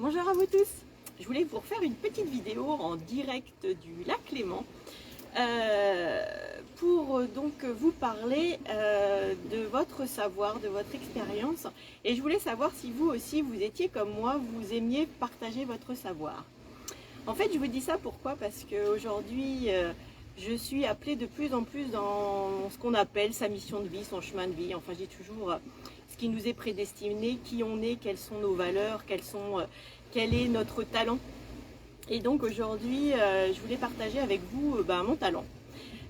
Bonjour à vous tous. Je voulais vous refaire une petite vidéo en direct du lac Léman pour donc vous parler de votre savoir, de votre expérience. Et je voulais savoir si vous aussi, vous étiez comme moi, vous aimiez partager votre savoir. En fait, je vous dis ça pourquoi? Parce qu'aujourd'hui, je suis appelée de plus en plus dans ce qu'on appelle sa mission de vie, son chemin de vie. Enfin, je dis toujours ce qui nous est prédestiné, qui on est, quelles sont nos valeurs, quel est notre talent. Et donc aujourd'hui, je voulais partager avec vous mon talent.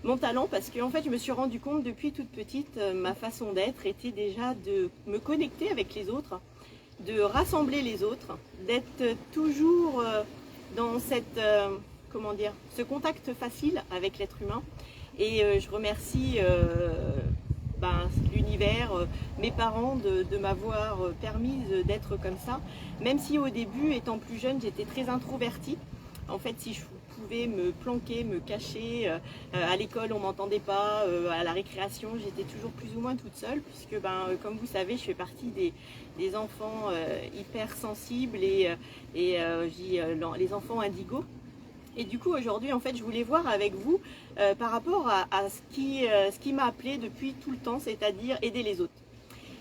Mon talent parce que en fait, je me suis rendu compte depuis toute petite, ma façon d'être était déjà de me connecter avec les autres, de rassembler les autres, d'être toujours dans cette, ce contact facile avec l'être humain. Et je remercie l'univers, mes parents de m'avoir permis d'être comme ça, même si au début, étant plus jeune, j'étais très introvertie. En fait, si je pouvais me planquer, me cacher, à l'école on m'entendait pas, à la récréation j'étais toujours plus ou moins toute seule, puisque comme vous savez, je fais partie des enfants hyper sensibles et les enfants indigos. Et du coup aujourd'hui en fait je voulais voir avec vous par rapport à ce qui m'a appelé depuis tout le temps, c'est-à-dire aider les autres.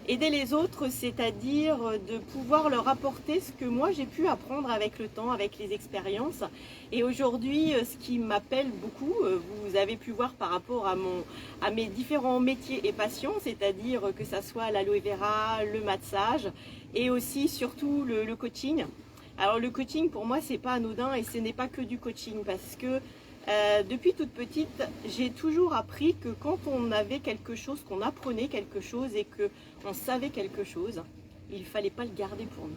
Aider les autres, c'est-à-dire de pouvoir leur apporter ce que moi j'ai pu apprendre avec le temps, avec les expériences. Et aujourd'hui, ce qui m'appelle beaucoup, vous avez pu voir par rapport à mes différents métiers et passions, c'est-à-dire que ça soit l'aloe vera, le massage et aussi surtout le coaching. Alors le coaching pour moi c'est pas anodin et ce n'est pas que du coaching parce que depuis toute petite, j'ai toujours appris que quand on avait quelque chose, qu'on apprenait quelque chose et qu'on savait quelque chose, il ne fallait pas le garder pour nous.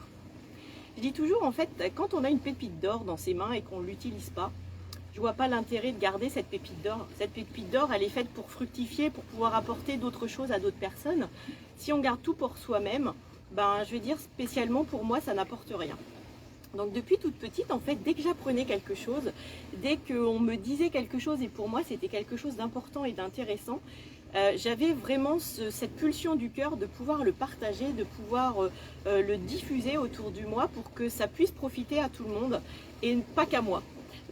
Je dis toujours en fait, quand on a une pépite d'or dans ses mains et qu'on ne l'utilise pas, je vois pas l'intérêt de garder cette pépite d'or. Cette pépite d'or, elle est faite pour fructifier, pour pouvoir apporter d'autres choses à d'autres personnes. Si on garde tout pour soi-même, je veux dire spécialement pour moi, ça n'apporte rien. Donc depuis toute petite, en fait, dès que j'apprenais quelque chose, dès qu'on me disait quelque chose et pour moi c'était quelque chose d'important et d'intéressant, j'avais vraiment cette pulsion du cœur de pouvoir le partager, de pouvoir le diffuser autour de moi pour que ça puisse profiter à tout le monde et pas qu'à moi.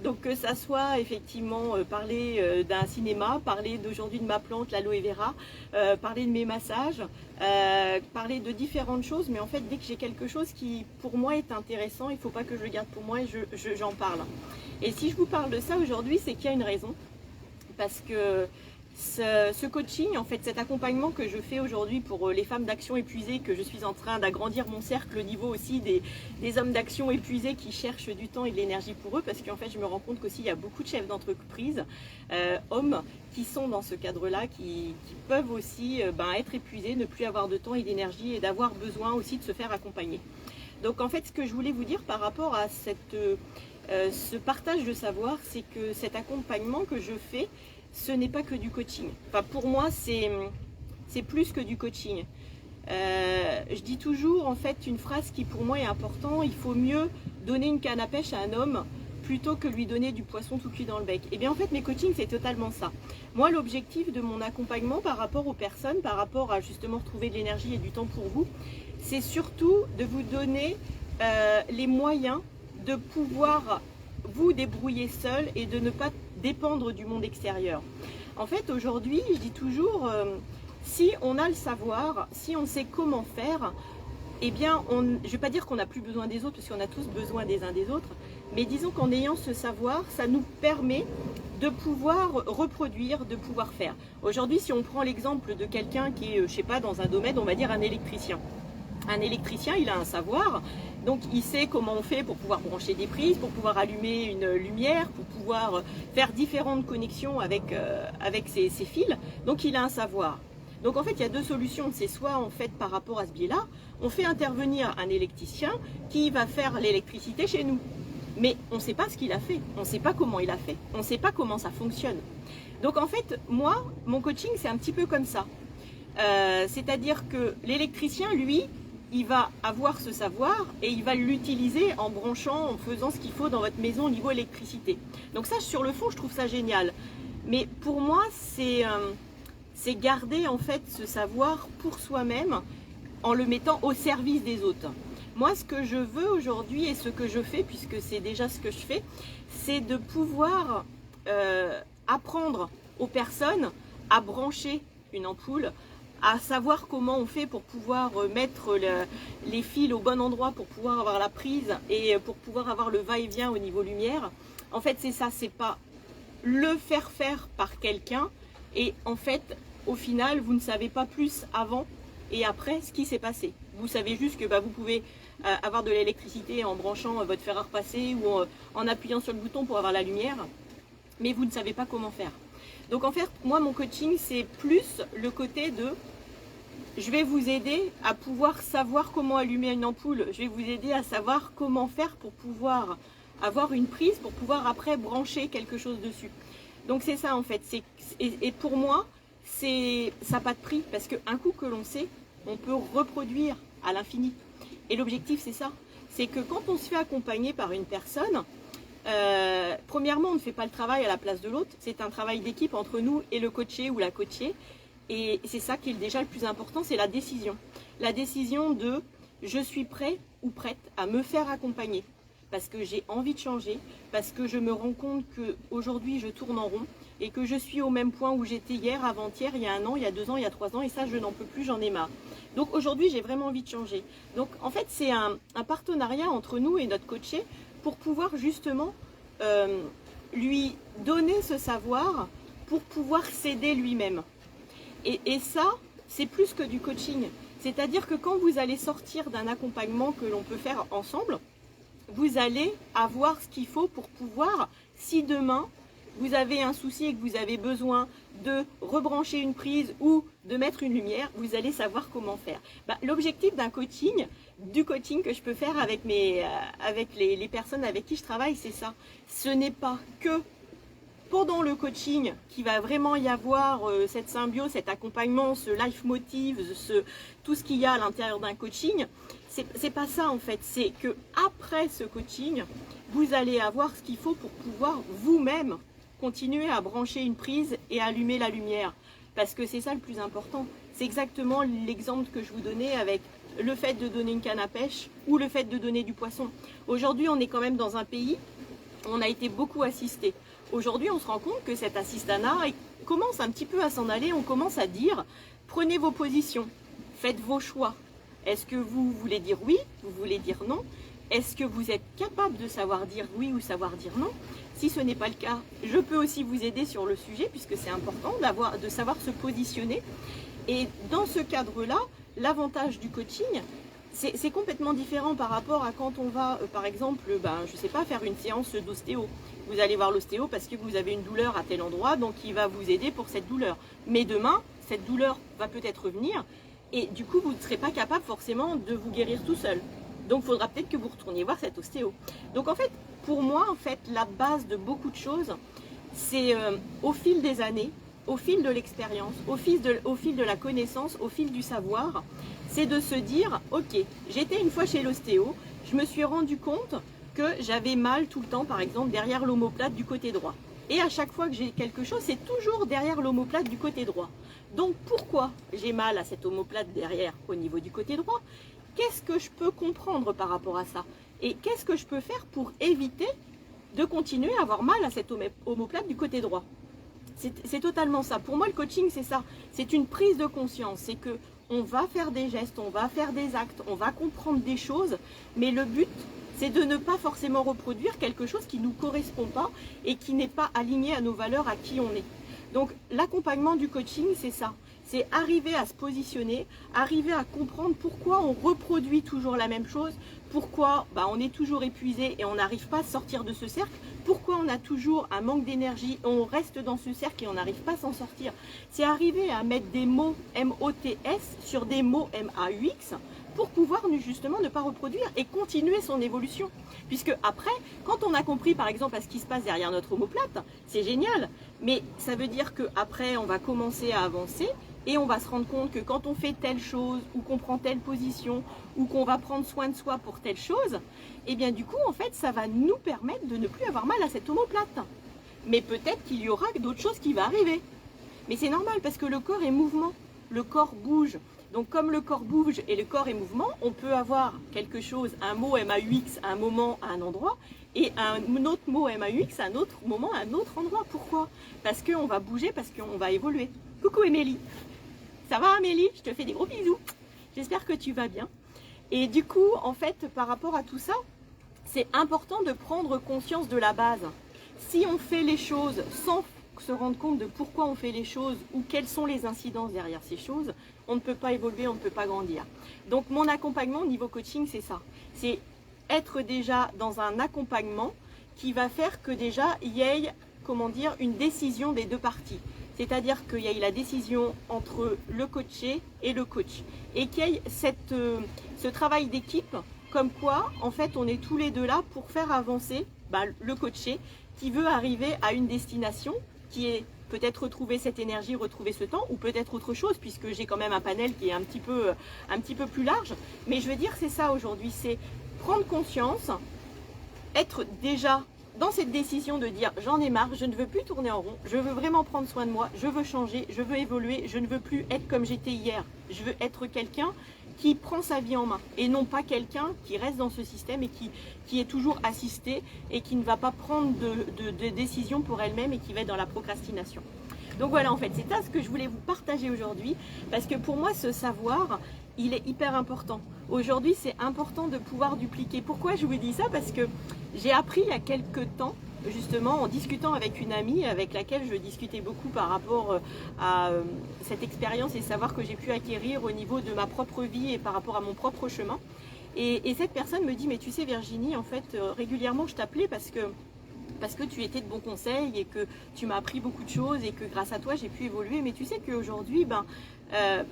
Donc que ça soit effectivement parler d'un cinéma, parler d'aujourd'hui de ma plante, l'aloe vera, parler de mes massages, parler de différentes choses, mais en fait dès que j'ai quelque chose qui pour moi est intéressant, il ne faut pas que je le garde pour moi et j'en parle. Et si je vous parle de ça aujourd'hui, c'est qu'il y a une raison, parce que ce coaching, en fait cet accompagnement que je fais aujourd'hui pour les femmes d'action épuisées, que je suis en train d'agrandir mon cercle au niveau aussi des hommes d'action épuisés qui cherchent du temps et de l'énergie pour eux, parce qu'en fait je me rends compte qu'aussi il y a beaucoup de chefs d'entreprise, hommes, qui sont dans ce cadre-là, qui peuvent aussi être épuisés, ne plus avoir de temps et d'énergie et d'avoir besoin aussi de se faire accompagner. Donc en fait ce que je voulais vous dire par rapport à ce partage de savoir, c'est que cet accompagnement que je fais, ce n'est pas que du coaching. Enfin, pour moi, c'est plus que du coaching. Je dis toujours, en fait, une phrase qui pour moi est importante, il faut mieux donner une canne à pêche à un homme plutôt que lui donner du poisson tout cuit dans le bec. Et bien en fait, mes coachings, c'est totalement ça. Moi, l'objectif de mon accompagnement par rapport aux personnes, par rapport à justement retrouver de l'énergie et du temps pour vous, c'est surtout de vous donner les moyens de pouvoir vous débrouiller seul et de ne pas dépendre du monde extérieur. En fait, aujourd'hui, je dis toujours, si on a le savoir, si on sait comment faire, eh bien, je ne vais pas dire qu'on n'a plus besoin des autres, parce qu'on a tous besoin des uns des autres, mais disons qu'en ayant ce savoir, ça nous permet de pouvoir reproduire, de pouvoir faire. Aujourd'hui, si on prend l'exemple de quelqu'un qui est, je sais pas, dans un domaine, on va dire un électricien. Un électricien, il a un savoir, donc il sait comment on fait pour pouvoir brancher des prises, pour pouvoir allumer une lumière, pour pouvoir faire différentes connexions avec ses fils, donc il a un savoir. Donc en fait il y a deux solutions, c'est soit en fait par rapport à ce biais-là, on fait intervenir un électricien qui va faire l'électricité chez nous. Mais on ne sait pas ce qu'il a fait, on ne sait pas comment il a fait, on ne sait pas comment ça fonctionne. Donc en fait, moi, mon coaching c'est un petit peu comme ça. C'est-à-dire que l'électricien, lui, il va avoir ce savoir et il va l'utiliser en branchant, en faisant ce qu'il faut dans votre maison au niveau électricité. Donc ça, sur le fond, je trouve ça génial. Mais pour moi, c'est garder en fait ce savoir pour soi-même en le mettant au service des autres. Moi, ce que je veux aujourd'hui et ce que je fais, puisque c'est déjà ce que je fais, c'est de pouvoir apprendre aux personnes à brancher une ampoule, à savoir comment on fait pour pouvoir mettre les fils au bon endroit, pour pouvoir avoir la prise et pour pouvoir avoir le va-et-vient au niveau lumière. En fait, c'est ça, c'est pas le faire faire par quelqu'un et en fait, au final, vous ne savez pas plus avant et après ce qui s'est passé. Vous savez juste que vous pouvez avoir de l'électricité en branchant votre fer à repasser ou en appuyant sur le bouton pour avoir la lumière, mais vous ne savez pas comment faire. Donc en fait, moi, mon coaching, c'est plus le côté de je vais vous aider à pouvoir savoir comment allumer une ampoule, je vais vous aider à savoir comment faire pour pouvoir avoir une prise, pour pouvoir après brancher quelque chose dessus. Donc c'est ça en fait, et pour moi, ça n'a pas de prix, parce qu'un coup que l'on sait, on peut reproduire à l'infini. Et l'objectif c'est ça, c'est que quand on se fait accompagner par une personne, premièrement on ne fait pas le travail à la place de l'autre, c'est un travail d'équipe entre nous et le coaché ou la coachée. Et c'est ça qui est déjà le plus important, c'est la décision. La décision de je suis prêt ou prête à me faire accompagner parce que j'ai envie de changer, parce que je me rends compte qu'aujourd'hui je tourne en rond et que je suis au même point où j'étais hier, avant-hier, il y a 1 an, il y a 2 ans, il y a 3 ans et ça je n'en peux plus, j'en ai marre. Donc aujourd'hui j'ai vraiment envie de changer. Donc en fait c'est un partenariat entre nous et notre coaché pour pouvoir justement lui donner ce savoir pour pouvoir s'aider lui-même. Et ça, c'est plus que du coaching. C'est-à-dire que quand vous allez sortir d'un accompagnement que l'on peut faire ensemble, vous allez avoir ce qu'il faut pour pouvoir, si demain, vous avez un souci et que vous avez besoin de rebrancher une prise ou de mettre une lumière, vous allez savoir comment faire. L'objectif d'un coaching, du coaching que je peux faire avec les personnes avec qui je travaille, c'est ça. Ce n'est pas que pendant le coaching qu'il va vraiment y avoir cette symbiose, cet accompagnement, ce life motive, tout ce qu'il y a à l'intérieur d'un coaching. C'est pas ça en fait, c'est que après ce coaching, vous allez avoir ce qu'il faut pour pouvoir vous-même continuer à brancher une prise et allumer la lumière. Parce que c'est ça le plus important. C'est exactement l'exemple que je vous donnais avec le fait de donner une canne à pêche ou le fait de donner du poisson. Aujourd'hui, on est quand même dans un pays où on a été beaucoup assisté. Aujourd'hui, on se rend compte que cet assistanat commence un petit peu à s'en aller. On commence à dire, prenez vos positions, faites vos choix. Est-ce que vous voulez dire oui, vous voulez dire non? Est-ce que vous êtes capable de savoir dire oui ou savoir dire non? Si ce n'est pas le cas, je peux aussi vous aider sur le sujet puisque c'est important de savoir se positionner. Et dans ce cadre-là, l'avantage du coaching, c'est complètement différent par rapport à quand on va, par exemple, je ne sais pas, faire une séance d'ostéo. Vous allez voir l'ostéo parce que vous avez une douleur à tel endroit, donc il va vous aider pour cette douleur. Mais demain, cette douleur va peut-être revenir et du coup, vous ne serez pas capable forcément de vous guérir tout seul. Donc, il faudra peut-être que vous retourniez voir cet ostéo. Donc, en fait, pour moi, la base de beaucoup de choses, c'est au fil des années, au fil de l'expérience, au fil de la connaissance, au fil du savoir, c'est de se dire, ok, j'étais une fois chez l'ostéo, je me suis rendu compte que j'avais mal tout le temps, par exemple, derrière l'omoplate du côté droit. Et à chaque fois que j'ai quelque chose, c'est toujours derrière l'omoplate du côté droit. Donc pourquoi j'ai mal à cette omoplate derrière au niveau du côté droit? Qu'est-ce que je peux comprendre par rapport à ça? Et qu'est-ce que je peux faire pour éviter de continuer à avoir mal à cette omoplate du côté droit? C'est totalement ça. Pour moi, le coaching, c'est ça. C'est une prise de conscience. C'est que on va faire des gestes, on va faire des actes, on va comprendre des choses, mais le but, c'est de ne pas forcément reproduire quelque chose qui ne nous correspond pas et qui n'est pas aligné à nos valeurs, à qui on est. Donc l'accompagnement du coaching, c'est ça. C'est arriver à se positionner, arriver à comprendre pourquoi on reproduit toujours la même chose, pourquoi on est toujours épuisé et on n'arrive pas à sortir de ce cercle, pourquoi on a toujours un manque d'énergie, on reste dans ce cercle et on n'arrive pas à s'en sortir. C'est arriver à mettre des mots M-O-T-S sur des mots M-A-U-X pour pouvoir justement ne pas reproduire et continuer son évolution. Puisque après, quand on a compris par exemple à ce qui se passe derrière notre omoplate, c'est génial, mais ça veut dire qu'après on va commencer à avancer et on va se rendre compte que quand on fait telle chose ou qu'on prend telle position ou qu'on va prendre soin de soi pour telle chose, et bien du coup en fait ça va nous permettre de ne plus avoir mal à cette omoplate. Mais peut-être qu'il y aura d'autres choses qui vont arriver. Mais c'est normal parce que le corps est mouvement, le corps bouge. Donc comme le corps bouge et le corps est mouvement, on peut avoir quelque chose, un mot MAUX à un moment, à un endroit, et un autre mot MAUX à un autre moment, à un autre endroit. Pourquoi? Parce qu'on va bouger, parce qu'on va évoluer. Coucou Émilie. Ça va Amélie? Je te fais des gros bisous. J'espère que tu vas bien. Et du coup, en fait, par rapport à tout ça, c'est important de prendre conscience de la base. Si on fait les choses sans se rendre compte de pourquoi on fait les choses ou quelles sont les incidences derrière ces choses, on ne peut pas évoluer, on ne peut pas grandir. Donc mon accompagnement au niveau coaching, c'est ça. C'est être déjà dans un accompagnement qui va faire que déjà il y ait, comment dire, une décision des deux parties. C'est-à-dire qu'il y ait la décision entre le coaché et le coach. Et qu'il y ait ce travail d'équipe, comme quoi, en fait, on est tous les deux là pour faire avancer le coaché qui veut arriver à une destination qui est peut-être retrouver cette énergie, retrouver ce temps, ou peut-être autre chose, puisque j'ai quand même un panel qui est un petit peu plus large. Mais je veux dire, c'est ça aujourd'hui, c'est prendre conscience, être déjà dans cette décision de dire j'en ai marre, je ne veux plus tourner en rond, je veux vraiment prendre soin de moi, je veux changer, je veux évoluer, je ne veux plus être comme j'étais hier, je veux être quelqu'un qui prend sa vie en main et non pas quelqu'un qui reste dans ce système et qui est toujours assisté et qui ne va pas prendre de décision pour elle-même et qui va être dans la procrastination. Donc voilà, en fait, c'est ça ce que je voulais vous partager aujourd'hui parce que pour moi, ce savoir, il est hyper important. Aujourd'hui, c'est important de pouvoir dupliquer. Pourquoi je vous dis ça? Parce que j'ai appris il y a quelques temps, justement, en discutant avec une amie avec laquelle je discutais beaucoup par rapport à cette expérience et savoir que j'ai pu acquérir au niveau de ma propre vie et par rapport à mon propre chemin. Et cette personne me dit, mais tu sais Virginie, en fait, régulièrement je t'appelais parce que tu étais de bons conseils et que tu m'as appris beaucoup de choses et que grâce à toi j'ai pu évoluer. Mais tu sais qu'aujourd'hui,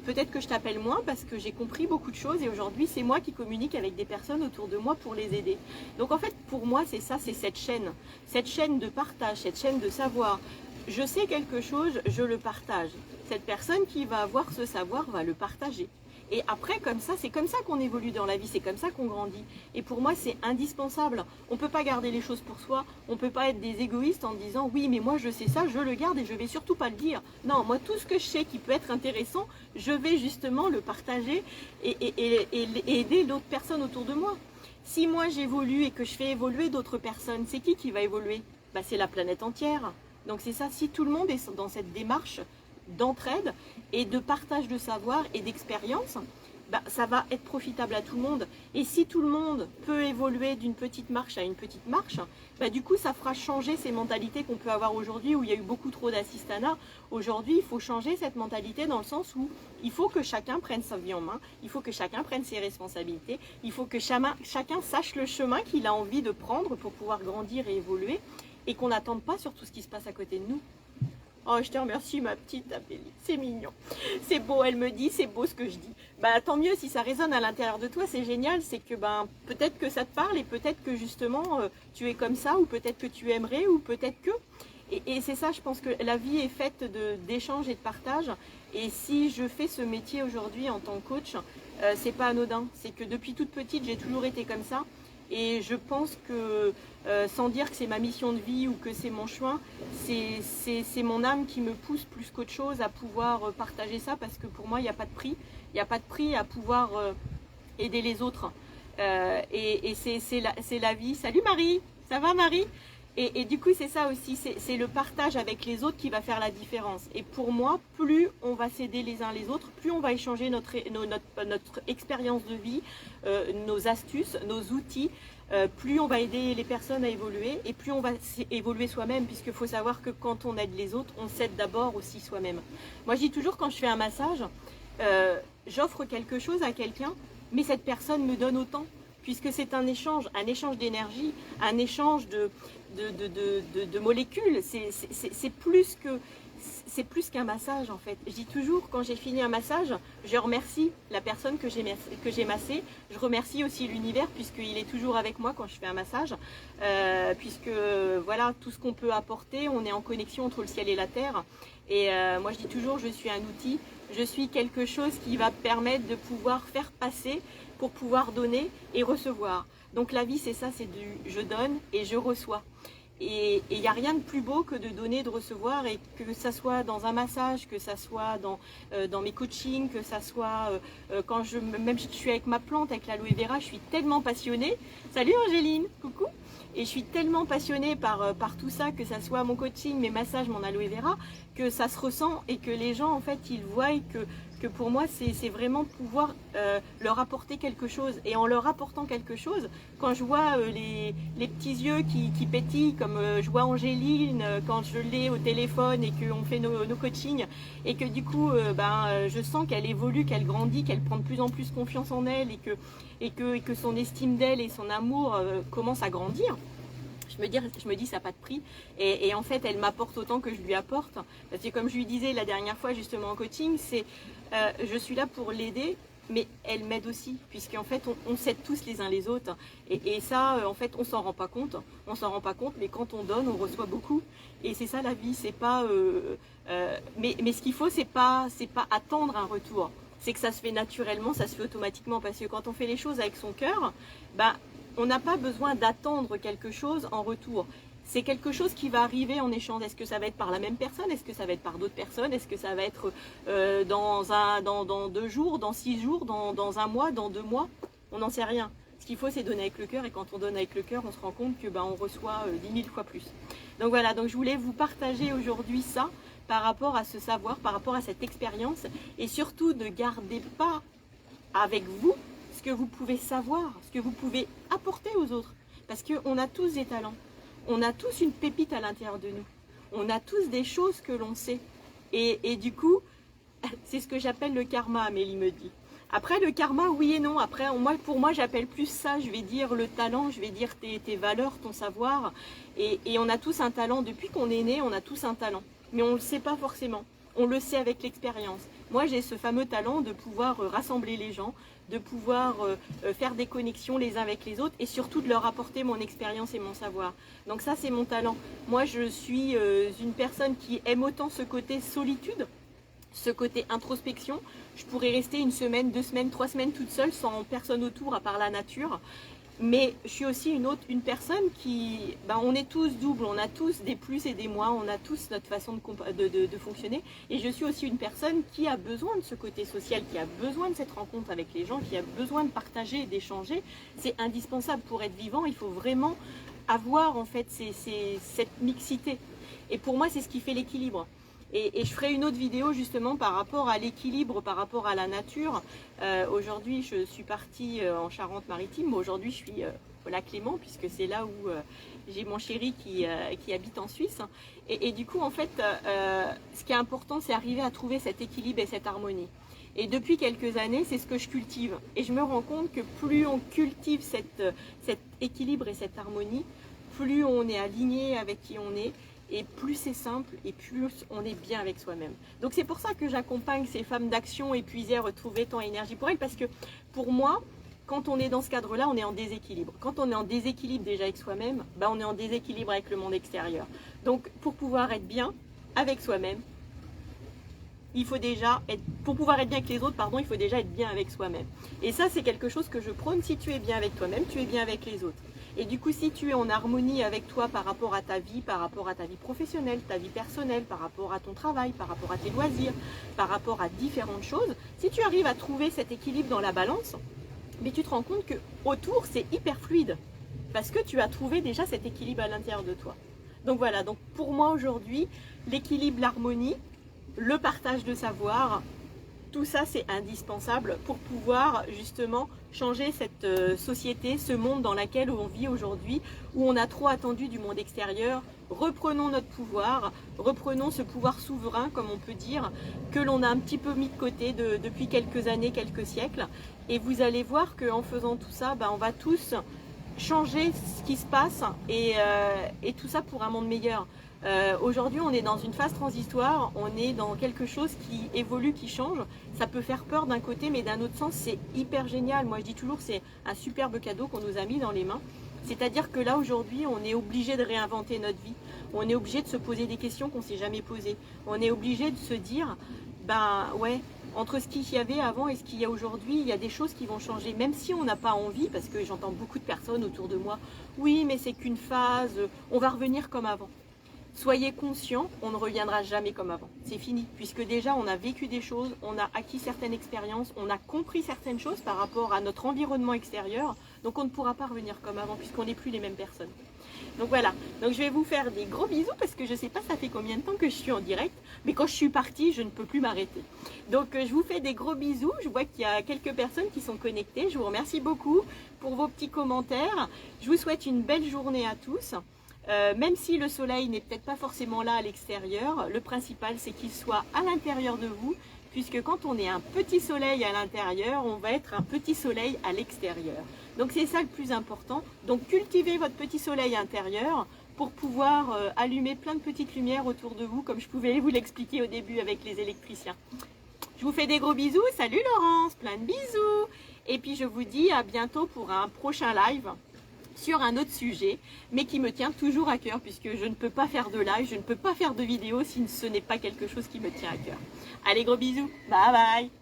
peut-être que je t'appelle moins parce que j'ai compris beaucoup de choses et aujourd'hui c'est moi qui communique avec des personnes autour de moi pour les aider. Donc en fait pour moi c'est ça, c'est cette chaîne de partage, cette chaîne de savoir. Je sais quelque chose, je le partage. Cette personne qui va avoir ce savoir va le partager. Et après, comme ça, c'est comme ça qu'on évolue dans la vie, c'est comme ça qu'on grandit. Et pour moi, c'est indispensable. On ne peut pas garder les choses pour soi, on ne peut pas être des égoïstes en disant « oui, mais moi je sais ça, je le garde et je ne vais surtout pas le dire ». Non, moi tout ce que je sais qui peut être intéressant, je vais justement le partager et aider d'autres personnes autour de moi. Si moi j'évolue et que je fais évoluer d'autres personnes, c'est qui va évoluer? C'est la planète entière. Donc c'est ça, si tout le monde est dans cette démarche d'entraide et de partage de savoir et d'expérience, ça va être profitable à tout le monde. Et si tout le monde peut évoluer d'une petite marche à une petite marche, du coup ça fera changer ces mentalités qu'on peut avoir aujourd'hui où il y a eu beaucoup trop d'assistanat. Aujourd'hui il faut changer cette mentalité dans le sens où il faut que chacun prenne sa vie en main, il faut que chacun prenne ses responsabilités, il faut que chacun sache le chemin qu'il a envie de prendre pour pouvoir grandir et évoluer et qu'on n'attende pas sur tout ce qui se passe à côté de nous. Oh, je te remercie ma petite Amélie, c'est mignon, c'est beau, elle me dit, c'est beau ce que je dis. Tant mieux si ça résonne à l'intérieur de toi, c'est génial, c'est que peut-être que ça te parle et peut-être que justement tu es comme ça ou peut-être que tu aimerais ou peut-être que... Et c'est ça, je pense que la vie est faite d'échanges et de partage. Et si je fais ce métier aujourd'hui en tant que coach, c'est pas anodin, c'est que depuis toute petite j'ai toujours été comme ça. Et je pense que, sans dire que c'est ma mission de vie ou que c'est mon chemin, c'est mon âme qui me pousse plus qu'autre chose à pouvoir partager ça parce que pour moi, il n'y a pas de prix. Il n'y a pas de prix à pouvoir aider les autres. Et c'est la vie. Salut Marie, ça va Marie? Et du coup, c'est ça aussi, c'est le partage avec les autres qui va faire la différence. Et pour moi, plus on va s'aider les uns les autres, plus on va échanger notre expérience de vie, nos astuces, nos outils, plus on va aider les personnes à évoluer et plus on va évoluer soi-même, puisqu'il faut savoir que quand on aide les autres, on s'aide d'abord aussi soi-même. Moi, je dis toujours quand je fais un massage, j'offre quelque chose à quelqu'un, mais cette personne me donne autant. Puisque c'est un échange d'énergie, un échange de molécules. C'est plus qu'un massage en fait. Je dis toujours, quand j'ai fini un massage, je remercie la personne que j'ai massée. Je remercie aussi l'univers puisqu'il est toujours avec moi quand je fais un massage. Puisque voilà, tout ce qu'on peut apporter, on est en connexion entre le ciel et la terre. Et moi je dis toujours, je suis un outil, je suis quelque chose qui va permettre de pouvoir faire passer pour pouvoir donner et recevoir. Donc la vie c'est ça, c'est du je donne et je reçois. Et il n'y a rien de plus beau que de donner, de recevoir, et que ça soit dans un massage, que ça soit dans mes coachings, que ça soit quand même je suis avec ma plante, avec l'aloe vera, je suis tellement passionnée. Salut Angéline, coucou. Et je suis tellement passionnée par tout ça, que ça soit mon coaching, mes massages, mon aloe vera, que ça se ressent et que les gens en fait ils voient que pour moi c'est vraiment pouvoir leur apporter quelque chose. Et en leur apportant quelque chose, quand je vois les petits yeux qui pétillent, comme je vois Angéline quand je l'ai au téléphone et qu'on fait nos coachings, et que du coup je sens qu'elle évolue, qu'elle grandit, qu'elle prend de plus en plus confiance en elle, et que son estime d'elle et son amour commence à grandir. Je me dis ça n'a pas de prix, et en fait elle m'apporte autant que je lui apporte, parce que comme je lui disais la dernière fois justement en coaching, c'est je suis là pour l'aider, mais elle m'aide aussi, puisqu'en fait on s'aide tous les uns les autres, et ça en fait on s'en rend pas compte, mais quand on donne on reçoit beaucoup, et c'est ça la vie. C'est pas mais ce qu'il faut, c'est pas attendre un retour, c'est que ça se fait naturellement, ça se fait automatiquement, parce que quand on fait les choses avec son cœur, on n'a pas besoin d'attendre quelque chose en retour. C'est quelque chose qui va arriver en échange. Est-ce que ça va être par la même personne? Est-ce que ça va être par d'autres personnes? Est-ce que ça va être dans 2 jours, dans 6 jours, dans un mois, dans 2 mois? On n'en sait rien. Ce qu'il faut, c'est donner avec le cœur, et quand on donne avec le cœur, on se rend compte que on reçoit 10 000 fois plus. Donc voilà, donc je voulais vous partager aujourd'hui ça, par rapport à ce savoir, par rapport à cette expérience, et surtout ne gardez pas avec vous ce que vous pouvez savoir, ce que vous pouvez apporter aux autres. Parce qu'on a tous des talents. On a tous une pépite à l'intérieur de nous. On a tous des choses que l'on sait. Et du coup, c'est ce que j'appelle le karma, Amélie me dit. Après, le karma, oui et non. Après, pour moi, j'appelle plus ça, je vais dire le talent, je vais dire tes valeurs, ton savoir. Et on a tous un talent. Depuis qu'on est né, on a tous un talent. Mais on ne le sait pas forcément. On le sait avec l'expérience. Moi, j'ai ce fameux talent de pouvoir rassembler les gens, de pouvoir faire des connexions les uns avec les autres, et surtout de leur apporter mon expérience et mon savoir. Donc ça, c'est mon talent. Moi, je suis une personne qui aime autant ce côté solitude, ce côté introspection. Je pourrais rester 1 semaine, 2 semaines, 3 semaines toute seule, sans personne autour à part la nature. Mais je suis aussi une personne qui, on est tous doubles, on a tous des plus et des moins, on a tous notre façon de fonctionner. Et je suis aussi une personne qui a besoin de ce côté social, qui a besoin de cette rencontre avec les gens, qui a besoin de partager et d'échanger. C'est indispensable pour être vivant, il faut vraiment avoir en fait cette mixité. Et pour moi, c'est ce qui fait l'équilibre. Et je ferai une autre vidéo justement par rapport à l'équilibre, par rapport à la nature. Aujourd'hui, je suis partie en Charente-Maritime. Aujourd'hui, je suis au lac Léman, puisque c'est là où j'ai mon chéri qui habite en Suisse. Et du coup, en fait, ce qui est important, c'est arriver à trouver cet équilibre et cette harmonie. Et depuis quelques années, c'est ce que je cultive. Et je me rends compte que plus on cultive cet équilibre et cette harmonie, plus on est aligné avec qui on est, et plus c'est simple, et plus on est bien avec soi-même. Donc c'est pour ça que j'accompagne ces femmes d'action épuisées à retrouver tant d'énergie pour elles, parce que pour moi, quand on est dans ce cadre-là, on est en déséquilibre. Quand on est en déséquilibre déjà avec soi-même, on est en déséquilibre avec le monde extérieur. Donc pour pouvoir être bien avec soi-même, pour pouvoir être bien avec les autres, il faut déjà être bien avec soi-même. Et ça, c'est quelque chose que je prône. Si tu es bien avec toi-même, tu es bien avec les autres. Et du coup, si tu es en harmonie avec toi par rapport à ta vie professionnelle, ta vie personnelle, par rapport à ton travail, par rapport à tes loisirs, par rapport à différentes choses, si tu arrives à trouver cet équilibre dans la balance, mais tu te rends compte que autour c'est hyper fluide, parce que tu as trouvé déjà cet équilibre à l'intérieur de toi. Donc voilà, donc pour moi aujourd'hui, l'équilibre, l'harmonie, le partage de savoir, tout ça c'est indispensable pour pouvoir justement changer cette société, ce monde dans lequel on vit aujourd'hui, où on a trop attendu du monde extérieur. Reprenons notre pouvoir, reprenons ce pouvoir souverain, comme on peut dire, que l'on a un petit peu mis de côté depuis quelques années, quelques siècles. Et vous allez voir qu'en faisant tout ça, on va tous changer ce qui se passe, et tout ça pour un monde meilleur. Aujourd'hui, on est dans une phase transitoire, on est dans quelque chose qui évolue, qui change. Ça peut faire peur d'un côté, mais d'un autre sens, c'est hyper génial. Moi, je dis toujours, c'est un superbe cadeau qu'on nous a mis dans les mains. C'est-à-dire que là, aujourd'hui, on est obligé de réinventer notre vie. On est obligé de se poser des questions qu'on ne s'est jamais posées. On est obligé de se dire, ouais, Entre ce qu'il y avait avant et ce qu'il y a aujourd'hui, il y a des choses qui vont changer, même si on n'a pas envie, parce que j'entends beaucoup de personnes autour de moi, oui, mais c'est qu'une phase, on va revenir comme avant. Soyez conscients, on ne reviendra jamais comme avant. C'est fini, puisque déjà on a vécu des choses, on a acquis certaines expériences, on a compris certaines choses par rapport à notre environnement extérieur, donc on ne pourra pas revenir comme avant, puisqu'on n'est plus les mêmes personnes. Donc voilà, donc je vais vous faire des gros bisous, parce que je ne sais pas ça fait combien de temps que je suis en direct, mais quand je suis partie, je ne peux plus m'arrêter. Donc je vous fais des gros bisous, je vois qu'il y a quelques personnes qui sont connectées, je vous remercie beaucoup pour vos petits commentaires, je vous souhaite une belle journée à tous. Même si le soleil n'est peut-être pas forcément là à l'extérieur, le principal c'est qu'il soit à l'intérieur de vous, puisque quand on est un petit soleil à l'intérieur, on va être un petit soleil à l'extérieur. Donc c'est ça le plus important. Donc cultivez votre petit soleil intérieur pour pouvoir allumer plein de petites lumières autour de vous, comme je pouvais vous l'expliquer au début avec les électriciens. Je vous fais des gros bisous, salut Laurence, plein de bisous. Et puis je vous dis à bientôt pour un prochain live sur un autre sujet, mais qui me tient toujours à cœur, puisque je ne peux pas faire de live, je ne peux pas faire de vidéo si ce n'est pas quelque chose qui me tient à cœur. Allez, gros bisous, bye bye.